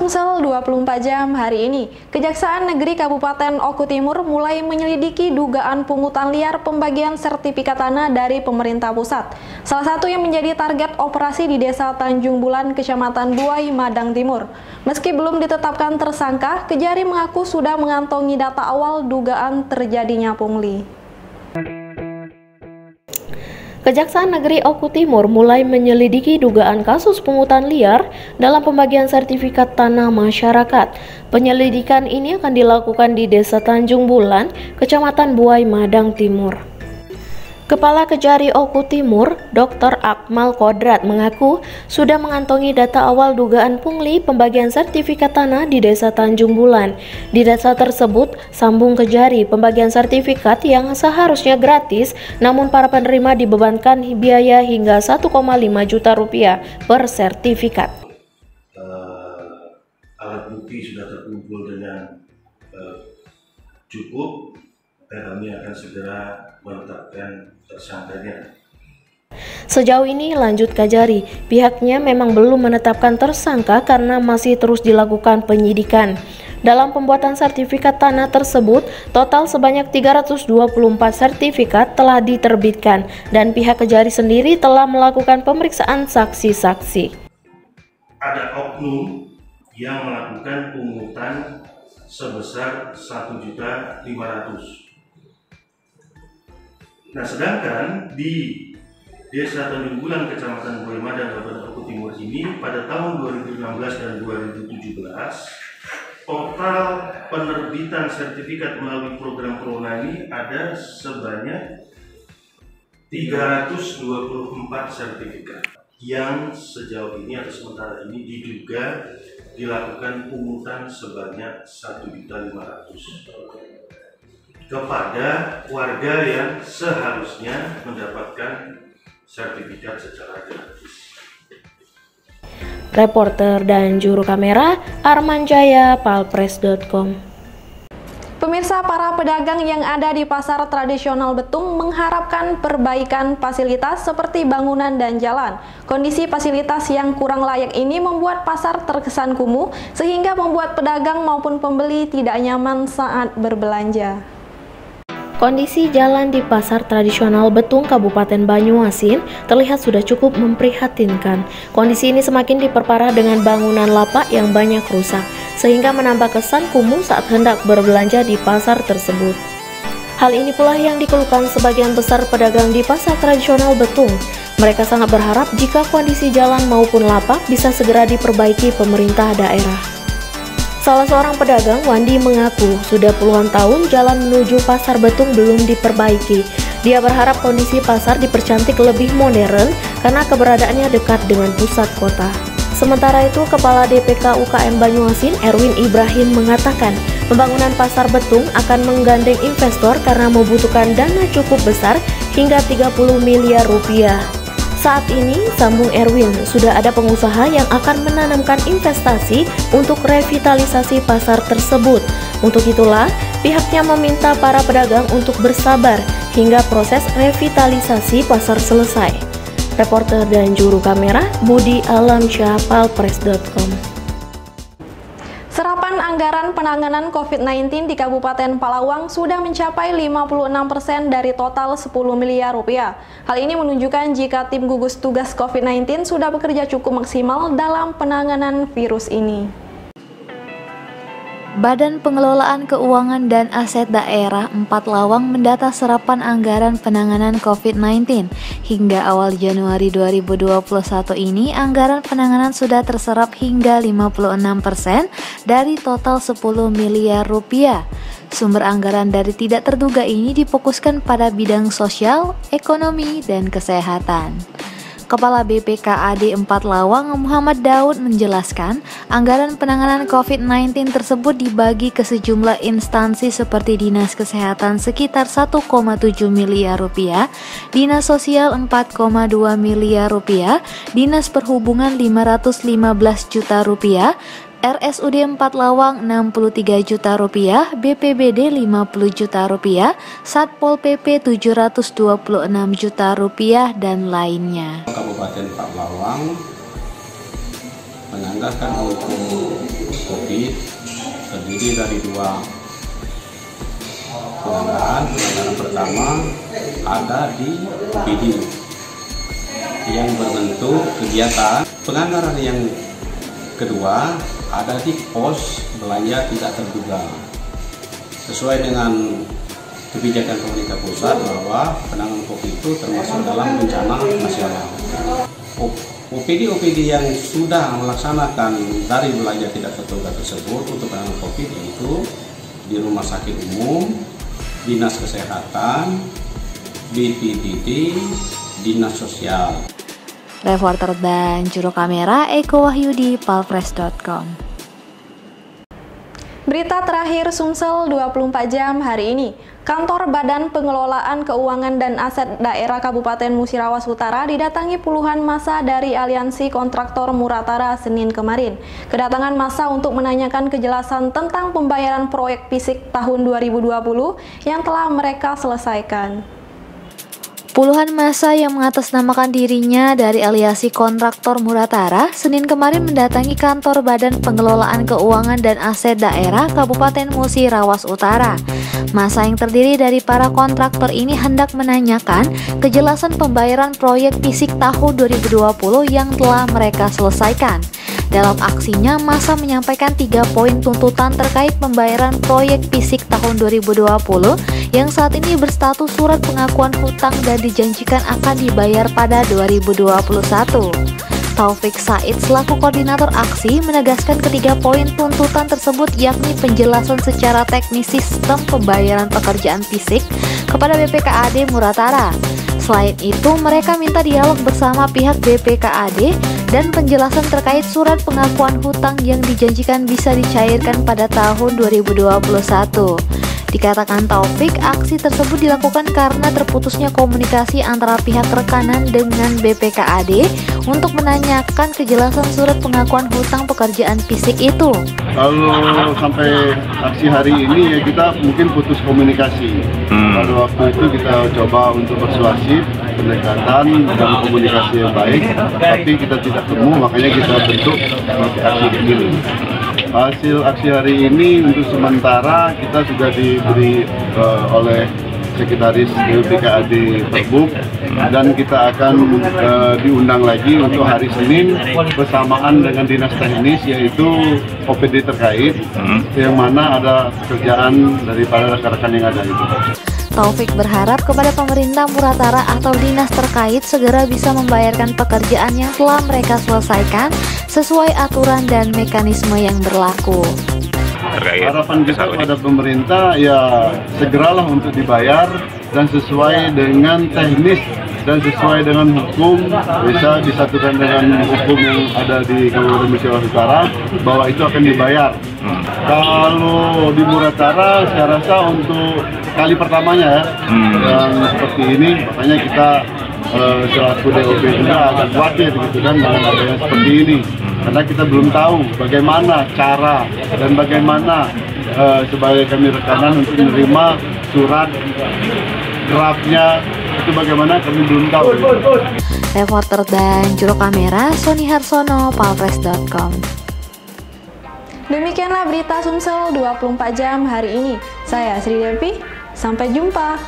Sumsel 24 jam hari ini, Kejaksaan Negeri Kabupaten Oku Timur mulai menyelidiki dugaan pungutan liar pembagian sertifikat tanah dari pemerintah pusat. Salah satu yang menjadi target operasi di Desa Tanjung Bulan, Kecamatan Buai, Madang Timur. Meski belum ditetapkan tersangka, Kejari mengaku sudah mengantongi data awal dugaan terjadinya pungli. Kejaksaan Negeri Oku Timur mulai menyelidiki dugaan kasus pungutan liar dalam pembagian sertifikat tanah masyarakat. Penyelidikan ini akan dilakukan di Desa Tanjung Bulan, Kecamatan Buai, Madang Timur. Kepala Kejari Oku Timur, Dr. Akmal Kodrat mengaku sudah mengantongi data awal dugaan pungli pembagian sertifikat tanah di Desa Tanjung Bulan. Di desa tersebut, sambung Kejari pembagian sertifikat yang seharusnya gratis, namun para penerima dibebankan biaya hingga 1,5 juta rupiah per sertifikat. Alat bukti sudah terkumpul dengan cukup, dan kami akan segera menetapkan tersangkanya. Sejauh ini, lanjut Kejari, pihaknya memang belum menetapkan tersangka karena masih terus dilakukan penyidikan. Dalam pembuatan sertifikat tanah tersebut, total sebanyak 324 sertifikat telah diterbitkan dan pihak Kejari sendiri telah melakukan pemeriksaan saksi-saksi. Ada oknum yang melakukan pungutan sebesar 1.500.000. Nah, sedangkan di Desa Tanjung Bulan, Kecamatan Buai, Madang, Kabupaten Oku Timur ini pada tahun 2016 dan 2017 total penerbitan sertifikat melalui program Corona ini ada sebanyak 324 sertifikat yang sejauh ini atau sementara ini diduga dilakukan pungutan sebanyak 1.500.000 kepada warga yang seharusnya mendapatkan sertifikat secara gratis. Reporter dan juru kamera Arman Jaya, palpres.com. Pemirsa, para pedagang yang ada di pasar tradisional Betung mengharapkan perbaikan fasilitas seperti bangunan dan jalan. Kondisi fasilitas yang kurang layak ini membuat pasar terkesan kumuh sehingga membuat pedagang maupun pembeli tidak nyaman saat berbelanja. Kondisi jalan di pasar tradisional Betung, Kabupaten Banyuasin terlihat sudah cukup memprihatinkan. Kondisi ini semakin diperparah dengan bangunan lapak yang banyak rusak, sehingga menambah kesan kumuh saat hendak berbelanja di pasar tersebut. Hal ini pula yang dikeluhkan sebagian besar pedagang di pasar tradisional Betung. Mereka sangat berharap jika kondisi jalan maupun lapak bisa segera diperbaiki pemerintah daerah. Salah seorang pedagang, Wandi, mengaku sudah puluhan tahun jalan menuju pasar Betung belum diperbaiki. Dia berharap kondisi pasar dipercantik lebih modern karena keberadaannya dekat dengan pusat kota. Sementara itu, Kepala DPK UKM Banyuasin, Erwin Ibrahim, mengatakan pembangunan pasar Betung akan menggandeng investor karena membutuhkan dana cukup besar hingga 30 miliar rupiah. Saat ini, sambung Erwin, sudah ada pengusaha yang akan menanamkan investasi untuk revitalisasi pasar tersebut. Untuk itulah, pihaknya meminta para pedagang untuk bersabar hingga proses revitalisasi pasar selesai. Reporter dan juru kamera Budi Alamsyah, palpres.com. Serapan anggaran penanganan COVID-19 di Kabupaten Palawang sudah mencapai 56% dari total 10 miliar rupiah. Hal ini menunjukkan jika tim gugus tugas COVID-19 sudah bekerja cukup maksimal dalam penanganan virus ini. Badan Pengelolaan Keuangan dan Aset Daerah 4 Lawang mendata serapan anggaran penanganan COVID-19. Hingga awal Januari 2021 ini, anggaran penanganan sudah terserap hingga 56% dari total 10 miliar rupiah. Sumber anggaran dari tidak terduga ini difokuskan pada bidang sosial, ekonomi, dan kesehatan. Kepala BPKAD 4 Lawang, Muhammad Daud, menjelaskan anggaran penanganan COVID-19 tersebut dibagi ke sejumlah instansi seperti Dinas Kesehatan sekitar 1,7 miliar rupiah, Dinas Sosial 4,2 miliar rupiah, Dinas Perhubungan 515 juta rupiah, RSUD 4 Lawang 63 juta rupiah, BPBD 50 juta rupiah, Satpol PP 726 juta rupiah, dan lainnya. Kabupaten 4 Lawang menganggarkan untuk COVID terdiri dari dua penganggaran. Penganggaran pertama ada di OPD yang berbentuk kegiatan. Penganggaran yang kedua ada di pos belanja tidak terduga. Sesuai dengan kebijakan pemerintah pusat bahwa penanganan COVID itu termasuk dalam bencana nasional. OPD yang sudah melaksanakan dari belanja tidak terduga tersebut untuk penanganan COVID yaitu di Rumah Sakit Umum, Dinas Kesehatan, BPBD, Dinas Sosial. Reporter dan juru kamera Eko Wahyudi, palpres.com. Berita terakhir Sumsel 24 jam hari ini. Kantor Badan Pengelolaan Keuangan dan Aset Daerah Kabupaten Musirawas Utara didatangi puluhan massa dari Aliansi Kontraktor Muratara Senin kemarin. Kedatangan massa untuk menanyakan kejelasan tentang pembayaran proyek fisik tahun 2020 yang telah mereka selesaikan. Puluhan massa yang mengatasnamakan dirinya dari Aliansi Kontraktor Muratara Senin kemarin mendatangi kantor Badan Pengelolaan Keuangan dan Aset Daerah Kabupaten Musirawas Utara. Massa yang terdiri dari para kontraktor ini hendak menanyakan kejelasan pembayaran proyek fisik tahun 2020 yang telah mereka selesaikan. Dalam aksinya, massa menyampaikan 3 poin tuntutan terkait pembayaran proyek fisik tahun 2020 yang saat ini berstatus surat pengakuan hutang dan dijanjikan akan dibayar pada 2021. Taufik Said selaku koordinator aksi menegaskan ketiga poin tuntutan tersebut yakni penjelasan secara teknis sistem pembayaran pekerjaan fisik kepada BPKAD Muratara. Selain itu, mereka minta dialog bersama pihak BPKAD dan penjelasan terkait surat pengakuan hutang yang dijanjikan bisa dicairkan pada tahun 2021. Dikatakan Taufik, aksi tersebut dilakukan karena terputusnya komunikasi antara pihak rekanan dengan BPKAD untuk menanyakan kejelasan surat pengakuan hutang pekerjaan fisik itu. Kalau sampai aksi hari ini ya kita mungkin putus komunikasi. Pada waktu itu kita coba untuk persuasif, pendekatan dan komunikasi yang baik, tapi kita tidak temu, makanya kita bentuk aksi begini. Hasil aksi hari ini untuk sementara kita sudah diberi oleh Sekretaris BPKAD Perbuk dan kita akan diundang lagi untuk hari Senin bersamaan dengan dinas teknis yaitu OPD terkait yang mana ada pekerjaan daripada rekan-rekan yang ada itu. Taufik berharap kepada pemerintah Muratara atau dinas terkait segera bisa membayarkan pekerjaan yang telah mereka selesaikan sesuai aturan dan mekanisme yang berlaku. Harapan kita pada pemerintah ya segeralah untuk dibayar dan sesuai dengan teknis dan sesuai dengan hukum, bisa disatukan dengan hukum yang ada di Kabupaten Musirawas Utara bahwa itu akan dibayar. Kalau di Muratara saya rasa untuk kali pertamanya ya yang seperti ini, makanya kita selaku DOP juga agak khawatir gitu kan dengan adanya seperti ini, karena kita belum tahu bagaimana cara dan bagaimana sebagai kami rekanan untuk menerima surat draftnya itu bagaimana kami belum tahu. Reporter dan juru kamera Sony Harsono, palpres.com. Demikianlah berita Sumsel 24 jam hari ini. Saya Sri Devi, sampai jumpa.